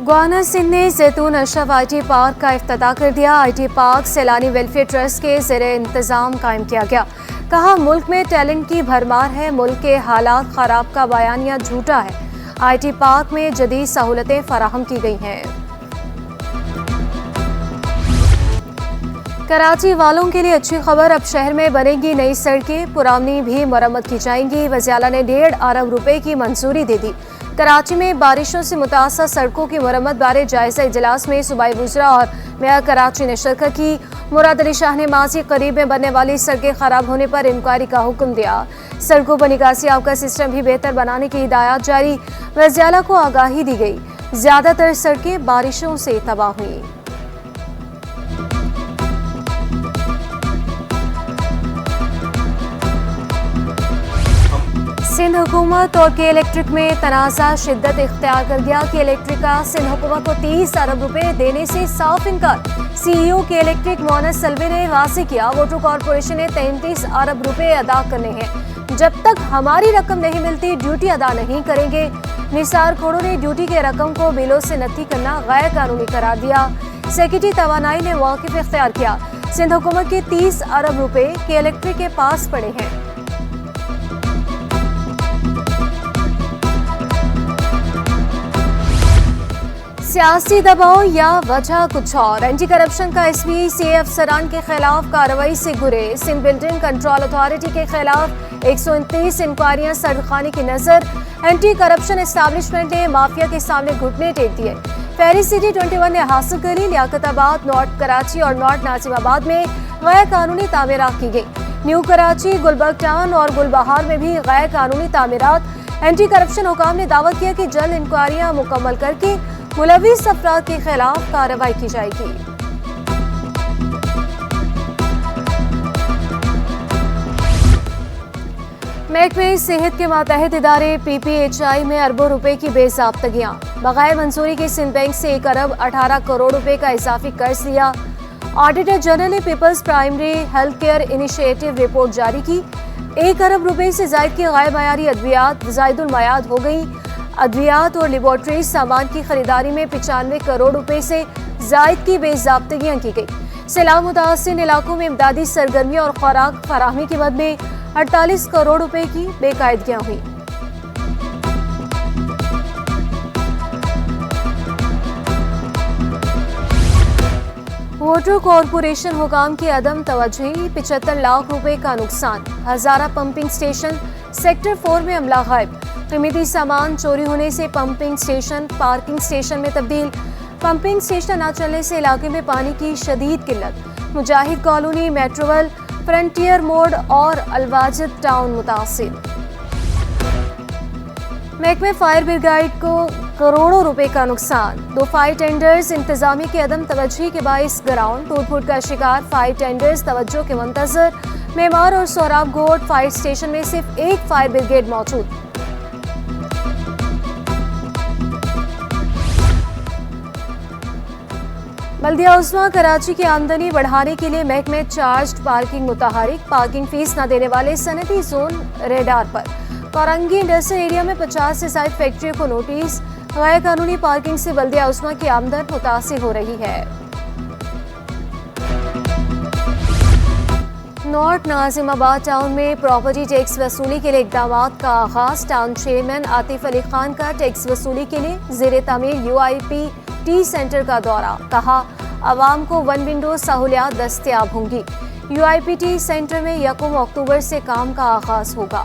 Governor Singh ने जैतून Ashraf IT park का इफ्तिताह कर दिया। IT पार्क सैलानी वेलफेयर ट्रस्ट के ज़ेरे इंतज़ाम कायम किया गया। कहा, मुल्क में टैलेंट की भरमार है, मुल्क के हालात खराब का बयानिया झूठा है। IT पार्क में जदीद सहूलतें फराहम की गई हैं। कराची वालों के लिए अच्छी खबर, अब शहर में बनेगी नई सड़कें, पुरानी भी मरम्मत की जाएंगी। वज़ीर आला ने 1.5 अरब रुपए की मंजूरी दे दी। कराची में बारिशों से मुतासर सड़कों की मरम्मत बारे जायजा इजलास में सूबाई वज़रा और मेयर कराची ने शिरकत की। मुराद अली शाह ने माजी करीब में बनने वाली सड़कें खराब होने पर इंक्वायरी का हुक्म दिया। सड़कों पर निकासी आब का सिस्टम भी बेहतर बनाने की हिदायत जारी। वज़ीर आला को आगाही दी गई। ज्यादातर सड़कें बारिशों से तबाह हुई। सिंध हुकूमत और के इलेक्ट्रिक में तनाज़ा शिद्दत इख्तियार कर गया। के इलेक्ट्रिक का सिंध हुकूमत को 30 अरब रुपए देने से साफ इनकार। CEO के इलेक्ट्रिक मोहम्मद सलवी ने वाज़ेह किया, वोटर कॉरपोरेशन ने 33 अरब रुपए अदा करने हैं। जब तक हमारी रकम नहीं मिलती ड्यूटी अदा नहीं करेंगे। निसार खोड़ो ने ड्यूटी के रकम को बिलों से नत्थी करना गैर कानूनी करार दिया। सेक्रेटरी तवानाई ने वाकिफ इख्तियार किया। सिंध हुकूमत के 30 अरब रुपए के इलेक्ट्रिक के पास पड़े हैं। सियासी दबाव या वजह कुछ और। एंटी करप्शन का SBCA अफसरान के खिलाफ कार्रवाई से गुरेज। सिंध बिल्डिंग कंट्रोल अथॉरिटी के खिलाफ 129 इंक्वायरियां सरखानी की नजर। एंटी करप्शन एस्टैब्लिशमेंट ने माफिया के सामने घुटने टेक दिए। फेरी सिटी 21 ने हासिल करी। लियाकताबाद, नॉर्थ कराची और नॉर्थ नाजिमाबाद में गैर कानूनी तामीरात की गई। न्यू कराची, गुलबर्ग टाउन और गुलबहार में भी गैर कानूनी तामीरात। एंटी करप्शन हुकाम ने दावा किया कि जल्द इंक्वायरियां मुकम्मल करके मुलविस अफराद के खिलाफ कार्रवाई की जाएगी। महकमे सेहत के मातहत इदारे PPHI में अरबों रुपए की बेज़ाब्तगियां। बगैर मंजूरी के सिंध बैंक से 1 अरब 18 करोड़ रुपए का इजाफी कर्ज लिया। ऑडिटर जनरल ने people's primary health care initiative report जारी की। 1 अरब रुपए से जायद की गैर मयारी अद्वियात जायदुल मयाद हो गई। अद्वियात और लेबॉर्ट्री सामान की खरीदारी में 95 करोड़ रुपए से जायद की बेज़ाब्तगियां की गई। सैलाब मुतासिर इलाकों में इमदादी सरगर्मियों और खुराक फराहमी की मद में 48 करोड़ रुपए की बेकायदगियां हुई। वाटर कॉरपोरेशन हुकाम की अदम तवज्जुही, 75 लाख रुपए का नुकसान। हजारा पंपिंग स्टेशन सेक्टर 4 में अमला गायब। कीमती सामान चोरी होने से पंपिंग स्टेशन पार्किंग स्टेशन में तब्दील। पंपिंग स्टेशन न चलने से इलाके में पानी की शदीद किल्लत। मुजाहिद कॉलोनी, मेट्रोवल, फ्रंटियर मोड़ और अलवाजिद टाउन मुतासिर। महकमे फायर ब्रिगेड को करोड़ों रुपए का नुकसान। 2 फायर टेंडर्स इंतजामी की अदम तवज्जुही के बाइस ग्राउंड टूट फूट का शिकार। फायर टेंडर्स तवज्जो के मुंतजर। मेमार और सोराब गोट फायर स्टेशन में सिर्फ 1 फायर ब्रिगेड मौजूद। बल्दिया उस्मा कराची की आमदनी बढ़ाने के लिए महकमे चार्ज्ड पार्किंग मुतहरिक। पार्किंग फीस न देने वाले सनती जोन रेडार पर। कोरंगी इंडस्ट्रियल एरिया में 50 से ज्यादा फैक्ट्रियों को नोटिस। गैर कानूनी पार्किंग से बल्दिया उस्मा की आमदन मुतासिर हो रही है। नॉर्थ नाजिमाबाद टाउन में प्रॉपर्टी टैक्स वसूली के लिए इक़दामात का आगाज। टाउन चेयरमैन आतिफ अली खान का टैक्स वसूली के लिए ज़ेरे तामीर UIPT सेंटर का दौरा। कहा, आवाम को 1 विंडो सहूलियात दस्तयाब होंगी। UIPT सेंटर में 1 अक्टूबर से काम का आगाज होगा।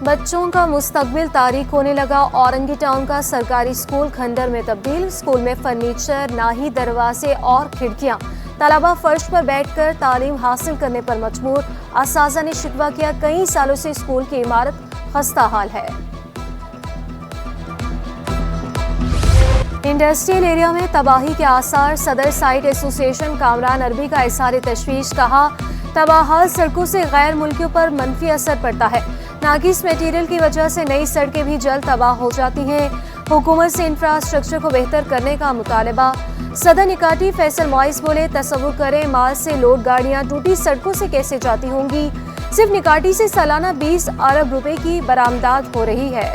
बच्चों का मुस्तकबिल तारीक होने लगा। औरंगी टाउन का सरकारी स्कूल खंडर में तब्दील। स्कूल में फर्नीचर, नाही दरवाजे और खिड़कियां। तलबा फर्श पर बैठकर तालीम हासिल करने पर मजबूर। असातिज़ा ने शिकवा किया, कई सालों से स्कूल की इमारत खस्ता हाल है। इंडस्ट्रियल एरिया में तबाही के आसार। सदर साइट एसोसिएशन कामरान अरबी का इज़हार तशवीश। कहा, तबाहाल सड़कों से गैर मुल्कियों पर मनफी असर पड़ता है। नाकिस मटीरियल की वजह से नई सड़कें भी जल्द तबाह हो जाती हैं। हुकूमत से इंफ्रास्ट्रक्चर को बेहतर करने का मुतालबा। सदर निकाटी फैसल मॉइस बोले, तसव्वुर करें माल से लोड गाड़ियां टूटी सड़कों से कैसे जाती होंगी। सिर्फ निकाटी से सालाना 20 अरब रुपए की बरामदात हो रही है।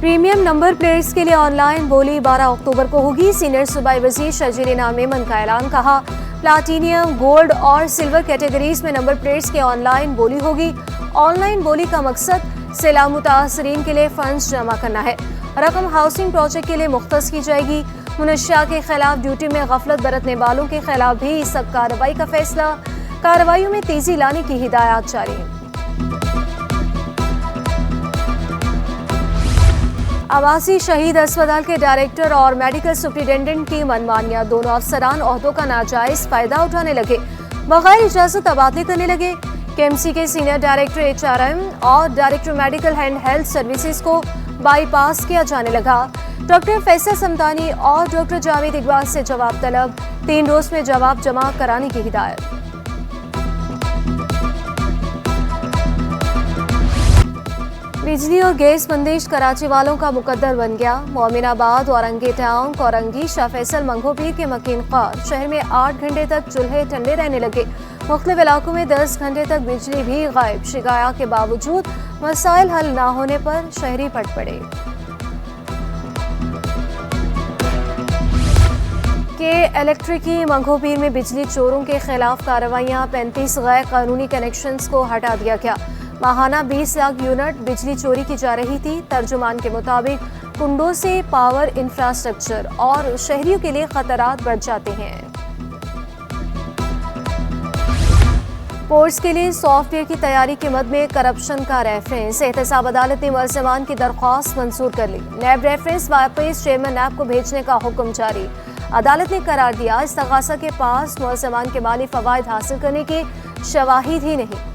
प्रीमियम नंबर प्लेट्स के लिए ऑनलाइन बोली 12 अक्टूबर को होगी। सीनियर सूबाई वजीर शर्जील इनाम मेमन का ऐलान। कहा, प्लाटीनियम, गोल्ड और सिल्वर कैटेगरीज में नंबर प्लेट्स की ऑनलाइन बोली होगी। ऑनलाइन बोली का मकसद सैलाब मुतासरीन के लिए फंड्स जमा करना है। रकम हाउसिंग प्रोजेक्ट के लिए मुख्तस की जाएगी। मुनशिया के खिलाफ ड्यूटी में गफलत बरतने वालों के खिलाफ भी सख्त कार्रवाई का फैसला। कार्रवाइयों में तेजी लाने की हिदायत जारी। आवासी शहीद अस्पताल के डायरेक्टर और मेडिकल सुप्रिंटेंडेंट की मनमानियां। दोनों अफसरान ओहदों का नाजायज फायदा उठाने लगे, बगैर इजाजत तबादले करने लगे। केएमसी के सीनियर डायरेक्टर एचआरएम और director medical and health services को बाईपास किया जाने लगा। डॉक्टर फैसल समतानी और डॉक्टर जावेद इकबाल से जवाब तलब। 3 रोज में जवाब जमा कराने की हिदायत। बिजली और गैस बंदिश कराची वालों का मुकद्दर बन गया। मोमिनाबाद, औरंगी टाउन, कोरंगी, शाह फैसल, मंगोपीर के मकीन खार शहर में 8 घंटे तक चूल्हे ठंडे रहने लगे। मुख्तलिफ इलाकों में 10 घंटे तक बिजली भी गायब। शिकायत के बावजूद मसाइल हल न होने पर शहरी पट पड़े। के इलेक्ट्रिकी मंगोपीर में बिजली चोरों के खिलाफ कार्रवाइयां। 35 गैर कानूनी कनेक्शंस को हटा दिया गया। माहाना 20 लाख यूनिट बिजली चोरी की जा रही थी। तर्जुमान के मुताबिक कुंडों से पावर इंफ्रास्ट्रक्चर और शहरियों के लिए खतरात बढ़ जाते हैं। कोर्स के लिए सॉफ्टवेयर की तैयारी के मद में करप्शन का रेफरेंस। एहतसाब अदालत ने मुलजमान की दरख्वास्त मंजूर कर ली। नैब रेफरेंस वापस चेयरमैन नैब को भेजने का हुक्म जारी। अदालत ने करार दिया, इस्तगासा के पास मुलजमान के माली फवायद हासिल करने की शवाहिद ही नहीं।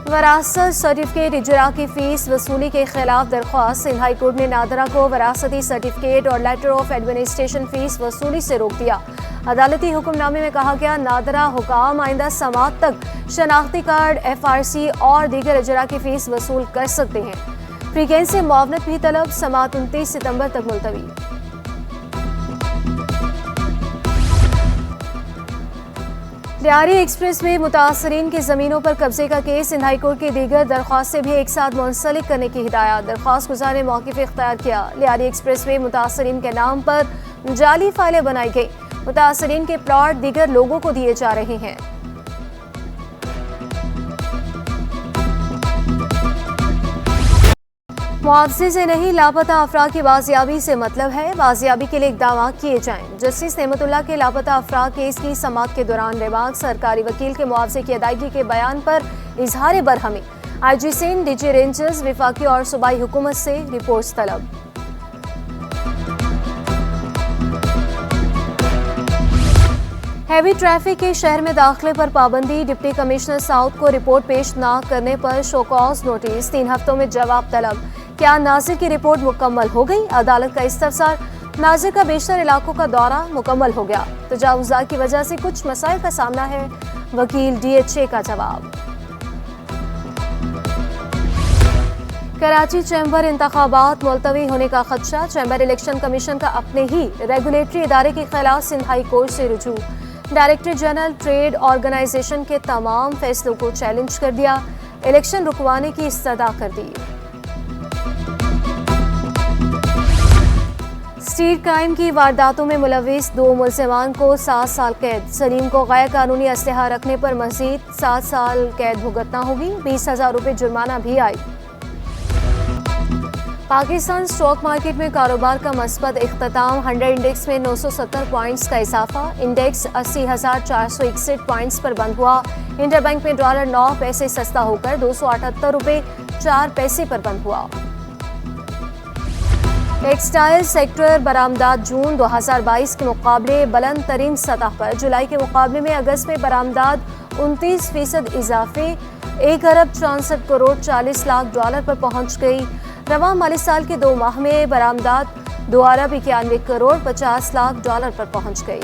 वरासत सर्टिफिकेट इजरा की फीस वसूली के खिलाफ दरख्वास्त। सिंध हाई कोर्ट ने नादरा को वरासती सर्टिफिकेट और लेटर ऑफ एडमिनिस्ट्रेशन फीस वसूली से रोक दिया। अदालती हुक्मनामे में कहा गया, नादरा हुकाम आइंदा समात तक शनाख्ती कार्ड, FRC और दीगर इजरा की फीस वसूल कर सकते हैं। फ्रीकेंस से मुआवनत भी तलब। समात 29 सितंबर तक मुलतवी। लियारी एक्सप्रेस में मुतासरीन की जमीनों पर कब्जे का केस। सिंध हाई कोर्ट की दीगर दरख्वास्तें भी एक साथ मुंसलिक करने की हिदायत। दरख्वास्त गुजार ने मौक़िफ़ इख्तियार किया। लियारी एक्सप्रेस में मुतासरीन के नाम पर जाली फाइलें बनाई गई। मुतासरीन के प्लॉट दीगर लोगों को दिए जा रहे हैं। मुआवजे से नहीं, लापता अफराद की बाजियाबी से मतलब है। बाजियाबी के लिए इक़दाम किए जाएं। जस्टिस नेमतुल्लाह के लापता अफराद केस की समाअत के दौरान रिमार्क। सरकारी वकील के मुआवजे की अदायगी के बयान पर इजहार बरहमी। IG सिंध, DG रेंजर्स, विफाकी और सूबाई हुकूमत से रिपोर्ट्स तलब। हैवी ट्रैफिक के शहर में दाखिले पर पाबंदी। डिप्टी कमिश्नर साउथ को रिपोर्ट पेश न करने पर शोकॉज नोटिस। 3 हफ्तों में जवाब तलब। क्या नाजिर की रिपोर्ट मुकम्मल हो गई? अदालत का इस्तफसार। नाजिर का बेशतर इलाकों का दौरा मुकम्मल हो गया। तजावुज़ात की वजह से कुछ मसाइल का सामना है। वकील DHA का जवाब। कराची चैम्बर इंतखाबात मुलतवी होने का खदशा। चैम्बर इलेक्शन कमीशन का अपने ही रेगुलेटरी इदारे के खिलाफ सिंध हाई कोर्ट से रुजू। डायरेक्टर जनरल ट्रेड ऑर्गेनाइजेशन के तमाम फैसलों को चैलेंज कर दिया। इलेक्शन रुकवाने की इस्तदा कर दी। स्ट्रीट क्राइम की वारदातों में मुलविस 2 मुलजिमान को 7 साल कैद। सलीम को गैर कानूनी असलहा रखने पर मजीद 7 साल कैद भुगतना होगी। 20,000 रुपये जुर्माना भी आई। पाकिस्तान स्टॉक मार्केट में कारोबार का मस्बत इख्तिताम। 100 इंडेक्स में 970 पॉइंट्स का इजाफा। इंडेक्स 80,461 पॉइंट्स पर बंद हुआ। इंटरबैंक में डॉलर 9 पैसे सस्ता होकर 278 रुपये 4 पैसे पर बंद हुआ। टेक्सटाइल सेक्टर बरामदात जून 2022 के मुकाबले बुलंद तरीन सतह पर। जुलाई के मुकाबले में अगस्त में बरामदात 29% इजाफे 1 अरब 64 करोड़ 40 लाख डॉलर पर पहुंच गई। रवां माली साल के 2 माह में बरामदात 2 अरब 91 करोड़ 50 लाख डॉलर पर पहुंच गई।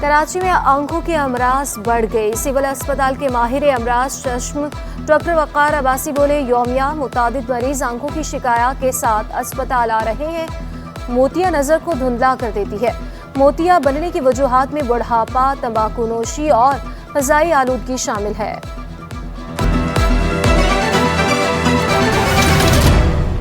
कराची में आंखों के अमराज बढ़ गई। सिविल अस्पताल के माहिर अमराज चश्म डॉक्टर वक़ार अब्बासी बोले, यौमिया मुतादिद मरीज आंखों की शिकायत के साथ अस्पताल आ रहे हैं। मोतिया नज़र को धुंधला कर देती है। मोतिया बनने की वजूहात में बुढ़ापा, तंबाकू नोशी और फ़ज़ाई आलूदगी शामिल है।